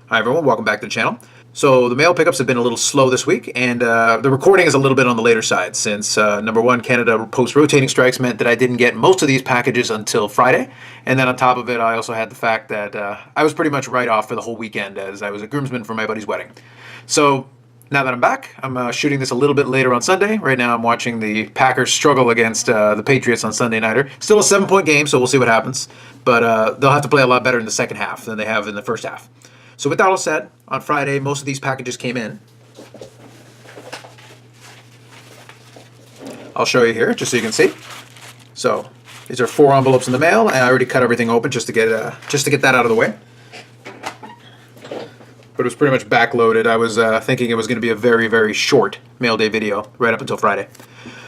Hi everyone, welcome back to the channel. So the mail pickups have been a little slow this week, and the recording is a little bit on the later side since number one, Canada post-rotating strikes meant that I didn't get most of these packages until Friday, and then on top of it I also had the fact that I was pretty much right off for the whole weekend as I was a groomsman for my buddy's wedding. So now that I'm back, I'm shooting this a little bit later on Sunday. Right now I'm watching the Packers struggle against the Patriots on Sunday nighter. Still a 7-point game, so we'll see what happens, but they'll have to play a lot better in the second half than they have in the first half. So with that all said, on Friday, most of these packages came in. I'll show you here, just so you can see. So these are 4 envelopes in the mail, and I already cut everything open just to get that out of the way. But it was pretty much backloaded. I was thinking it was going to be a very, very short mail day video right up until Friday.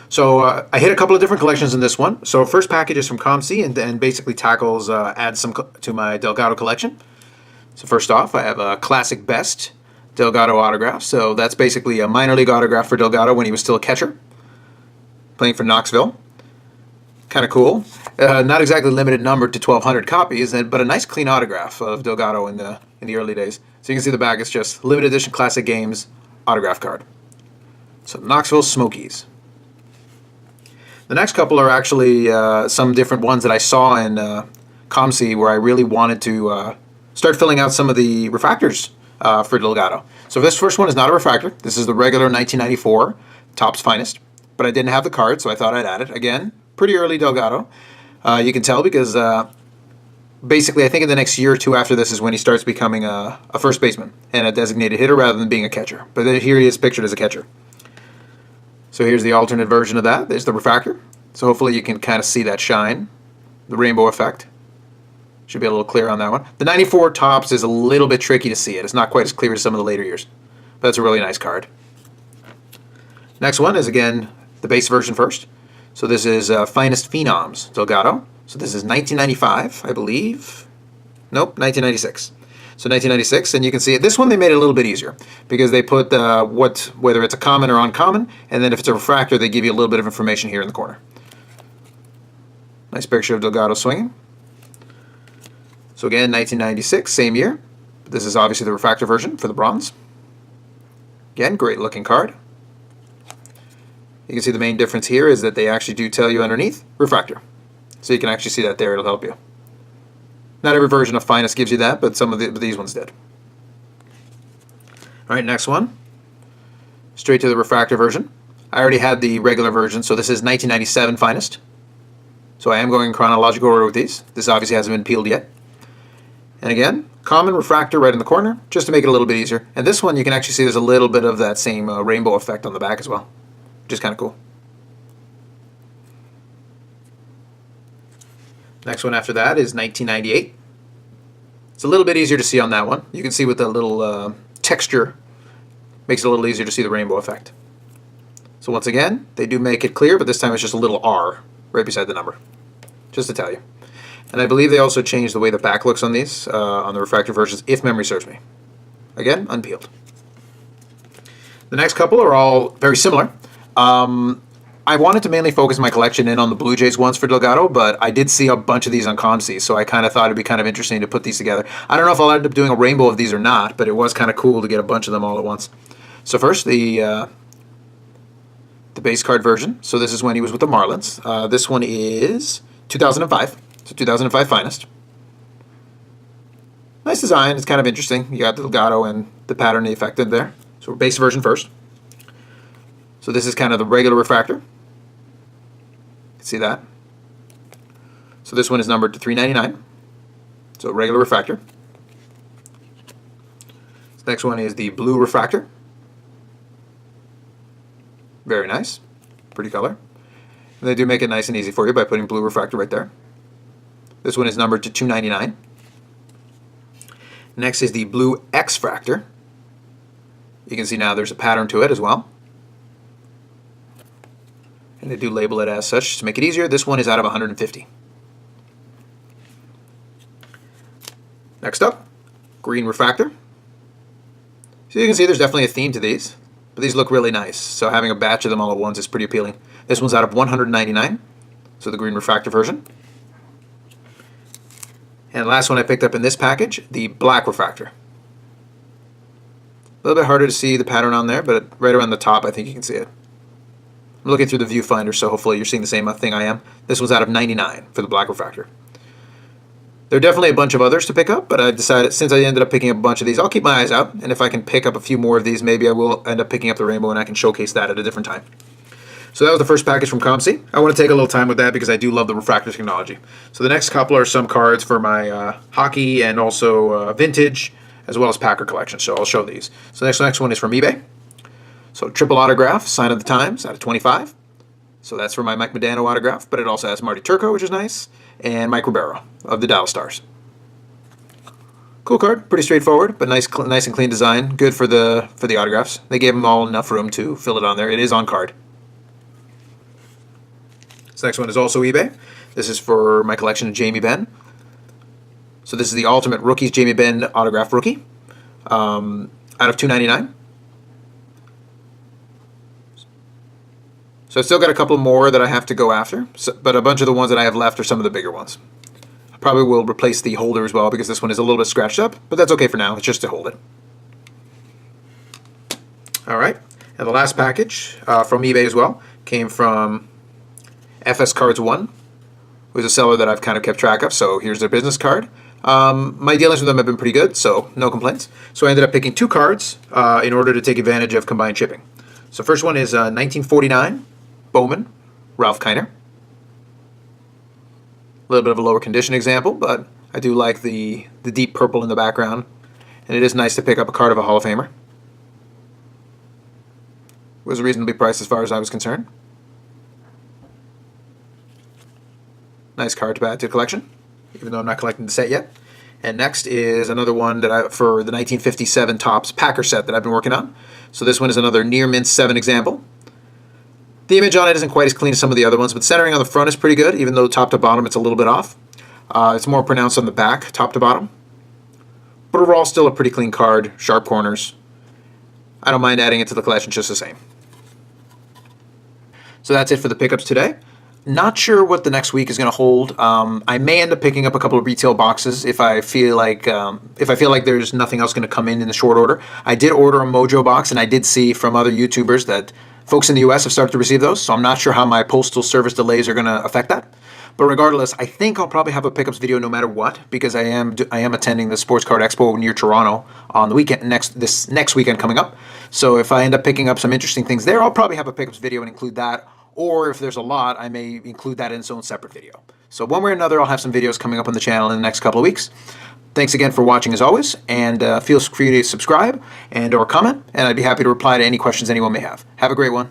So I hit a couple of different collections in this one. So first package is from ComC and basically tackles adds some to my Delgado collection. So first off, I have a classic best Delgado autograph. So that's basically a minor league autograph for Delgado when he was still a catcher, playing for Knoxville. Kind of cool. Not exactly limited numbered to 1,200 copies, but a nice clean autograph of Delgado in the early days. So you can see the back is just limited edition classic games autograph card. So Knoxville Smokies. The next couple are actually some different ones that I saw in ComC where I really wanted to start filling out some of the refractors for Delgado. So this first one is not a refractor. This is the regular 1994 Topps Finest. But I didn't have the card, so I thought I'd add it. Again, pretty early Delgado. You can tell because basically I think in the next year or two after this is when he starts becoming a first baseman and a designated hitter rather than being a catcher. But then here he is pictured as a catcher. So here's the alternate version of that. There's the refractor. So hopefully you can kind of see that shine, the rainbow effect. Should be a little clear on that one. The 94 Topps is a little bit tricky to see it. It's not quite as clear as some of the later years. But that's a really nice card. Next one is, again, the base version first. So this is Finest Phenoms Delgado. So this is 1995, I believe. Nope, 1996. So 1996, and you can see it. This one they made it a little bit easier because they put whether it's a common or uncommon, and then if it's a refractor, they give you a little bit of information here in the corner. Nice picture of Delgado swinging. So again, 1996, same year. This is obviously the refractor version for the bronze. Again, great looking card. You can see the main difference here is that they actually do tell you underneath, refractor. So you can actually see that there, it'll help you. Not every version of Finest gives you that, but some of these ones did. Alright, next one. Straight to the refractor version. I already had the regular version, so this is 1997 Finest. So I am going in chronological order with these. This obviously hasn't been peeled yet. And again, common refractor right in the corner, just to make it a little bit easier. And this one, you can actually see there's a little bit of that same rainbow effect on the back as well, which is kind of cool. Next one after that is 1998. It's a little bit easier to see on that one. You can see with the little texture, makes it a little easier to see the rainbow effect. So once again, they do make it clear, but this time it's just a little R right beside the number, just to tell you. And I believe they also changed the way the back looks on these, on the refractor versions, if memory serves me. Again, unpeeled. The next couple are all very similar. I wanted to mainly focus my collection in on the Blue Jays ones for Delgado, but I did see a bunch of these on ComC, so I kind of thought it'd be kind of interesting to put these together. I don't know if I'll end up doing a rainbow of these or not, but it was kind of cool to get a bunch of them all at once. So first, the base card version. So this is when he was with the Marlins. This one is 2005. So 2005 Finest. Nice design. It's kind of interesting. You got the Delgado and the pattern effect in there. So base version first. So this is kind of the regular refractor. See that? So this one is numbered to 399. So regular refractor. This next one is the blue refractor. Very nice. Pretty color. And they do make it nice and easy for you by putting blue refractor right there. This one is numbered to 299. Next is the blue X-fractor. You can see now there's a pattern to it as well. And they do label it as such to make it easier. This one is out of 150. Next up, green refractor. So you can see there's definitely a theme to these, but these look really nice. So having a batch of them all at once is pretty appealing. This one's out of 199, so the green refractor version. And the last one I picked up in this package, the black refractor. A little bit harder to see the pattern on there, but right around the top, I think you can see it. I'm looking through the viewfinder, so hopefully you're seeing the same thing I am. This was out of 99 for the black refractor. There are definitely a bunch of others to pick up, but I decided, since I ended up picking up a bunch of these, I'll keep my eyes out, and if I can pick up a few more of these, maybe I will end up picking up the rainbow and I can showcase that at a different time. So that was the first package from ComC. I want to take a little time with that because I do love the refractor technology. So the next couple are some cards for my hockey and also vintage, as well as Packer collection, so I'll show these. So the next one is from eBay. So triple autograph, sign of the times, out of 25. So that's for my Mike Modano autograph, but it also has Marty Turco, which is nice, and Mike Ribeiro of the Dallas Stars. Cool card, pretty straightforward, but nice and clean design. Good for the autographs. They gave them all enough room to fill it on there. It is on card. This next one is also eBay. This is for my collection of Jamie Benn. So this is the Ultimate Rookies Jamie Benn autograph rookie, out of $2.99. So I've still got a couple more that I have to go after, but a bunch of the ones that I have left are some of the bigger ones. I probably will replace the holder as well because this one is a little bit scratched up, but that's okay for now. It's just to hold it. All right, and the last package from eBay as well came from FS Cards 1, who's a seller that I've kind of kept track of, so here's their business card. My dealings with them have been pretty good, so no complaints. So I ended up picking two cards in order to take advantage of combined shipping. So first one is 1949 Bowman, Ralph Kiner. A little bit of a lower condition example, but I do like the deep purple in the background, and it is nice to pick up a card of a Hall of Famer. It was reasonably priced as far as I was concerned. Nice card to add to the collection, even though I'm not collecting the set yet. And next is another one that for the 1957 Topps Packer set that I've been working on. So this one is another near mint 7 example. The image on it isn't quite as clean as some of the other ones, but centering on the front is pretty good, even though top to bottom it's a little bit off. It's more pronounced on the back, top to bottom. But overall, still a pretty clean card, sharp corners. I don't mind adding it to the collection just the same. So that's it for the pickups today. Not sure what the next week is going to hold. I may end up picking up a couple of retail boxes if I feel like there's nothing else going to come in the short order. I did order a Mojo box, and I did see from other YouTubers that folks in the U.S. have started to receive those, so I'm not sure how my postal service delays are going to affect that. But regardless, I think I'll probably have a pickups video no matter what, because I am attending the Sports Card Expo near Toronto on the weekend this next weekend coming up. So if I end up picking up some interesting things there, I'll probably have a pickups video and include that. Or if there's a lot, I may include that in its own separate video. So one way or another, I'll have some videos coming up on the channel in the next couple of weeks. Thanks again for watching as always, and feel free to subscribe and or comment, and I'd be happy to reply to any questions anyone may have. Have a great one.